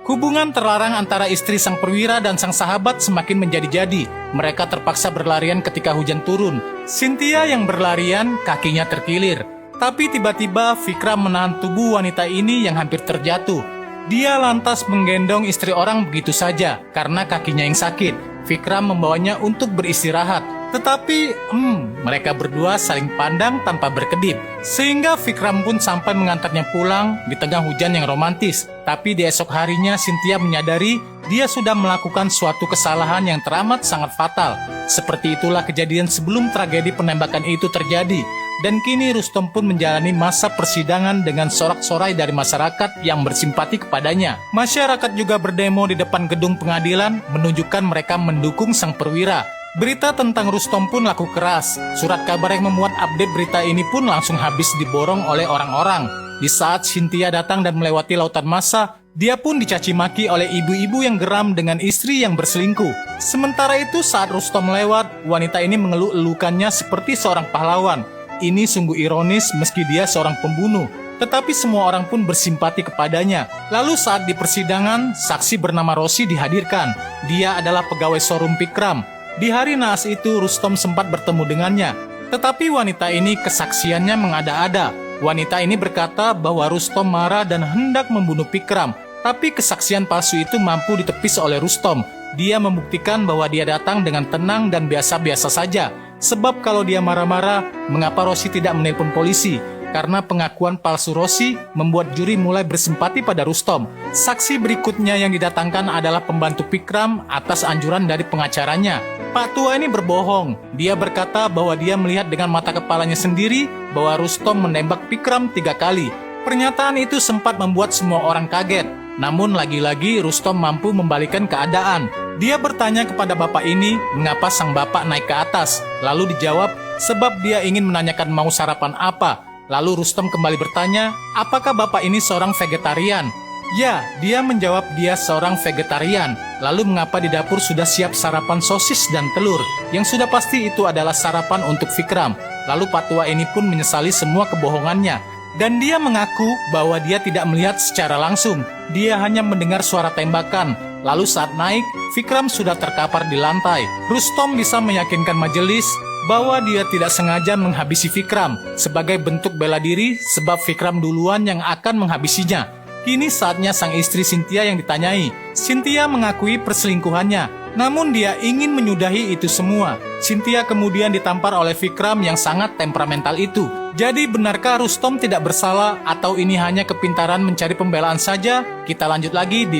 Hubungan terlarang antara istri sang perwira dan sang sahabat semakin menjadi-jadi. Mereka terpaksa berlarian ketika hujan turun. Cynthia yang berlarian, kakinya terkilir. Tapi tiba-tiba Vikram menahan tubuh wanita ini yang hampir terjatuh. Dia lantas menggendong istri orang begitu saja karena kakinya yang sakit. Vikram membawanya untuk beristirahat. Tetapi, mereka berdua saling pandang tanpa berkedip. Sehingga Vikram pun sampai mengantarnya pulang di tengah hujan yang romantis. Tapi di esok harinya Cynthia menyadari dia sudah melakukan suatu kesalahan yang teramat sangat fatal. Seperti itulah kejadian sebelum tragedi penembakan itu terjadi. Dan kini Rustom pun menjalani masa persidangan dengan sorak-sorai dari masyarakat yang bersimpati kepadanya. Masyarakat juga berdemo di depan gedung pengadilan menunjukkan mereka mendukung sang perwira. Berita tentang Rustom pun laku keras. Surat kabar yang memuat update berita ini pun langsung habis diborong oleh orang-orang. Di saat Cynthia datang dan melewati lautan massa, dia pun dicaci maki oleh ibu-ibu yang geram dengan istri yang berselingkuh. Sementara itu saat Rustom lewat, wanita ini mengeluh-elukannya seperti seorang pahlawan. Ini sungguh ironis meski dia seorang pembunuh, tetapi semua orang pun bersimpati kepadanya. Lalu saat di persidangan, saksi bernama Rosi dihadirkan. Dia adalah pegawai showroom Vikram. Di hari naas itu Rustom sempat bertemu dengannya, tetapi wanita ini kesaksiannya mengada-ada. Wanita ini berkata bahwa Rustom marah dan hendak membunuh Vikram, tapi kesaksian palsu itu mampu ditepis oleh Rustom. Dia membuktikan bahwa dia datang dengan tenang dan biasa-biasa saja. Sebab kalau dia marah-marah, mengapa Rosi tidak menelpon polisi? Karena pengakuan palsu Rosi membuat juri mulai bersimpati pada Rustom. Saksi berikutnya yang didatangkan adalah pembantu Vikram atas anjuran dari pengacaranya. Pak tua ini berbohong. Dia berkata bahwa dia melihat dengan mata kepalanya sendiri bahwa Rustom menembak Vikram 3 kali. Pernyataan itu sempat membuat semua orang kaget. Namun lagi-lagi Rustom mampu membalikan keadaan. Dia bertanya kepada bapak ini mengapa sang bapak naik ke atas. Lalu dijawab sebab dia ingin menanyakan mau sarapan apa. Lalu Rustom kembali bertanya, apakah bapak ini seorang vegetarian? Ya, dia menjawab dia seorang vegetarian. Lalu mengapa di dapur sudah siap sarapan sosis dan telur? Yang sudah pasti itu adalah sarapan untuk Vikram. Lalu Pak tua ini pun menyesali semua kebohongannya. Dan dia mengaku bahwa dia tidak melihat secara langsung. Dia hanya mendengar suara tembakan. Lalu saat naik, Vikram sudah terkapar di lantai. Rustom bisa meyakinkan majelis bahwa dia tidak sengaja menghabisi Vikram sebagai bentuk bela diri sebab Vikram duluan yang akan menghabisinya. Kini saatnya sang istri Cynthia yang ditanyai. Cynthia mengakui perselingkuhannya, namun dia ingin menyudahi itu semua. Cynthia kemudian ditampar oleh Vikram yang sangat temperamental itu. Jadi benarkah Rustom tidak bersalah atau ini hanya kepintaran mencari pembelaan saja? Kita lanjut lagi di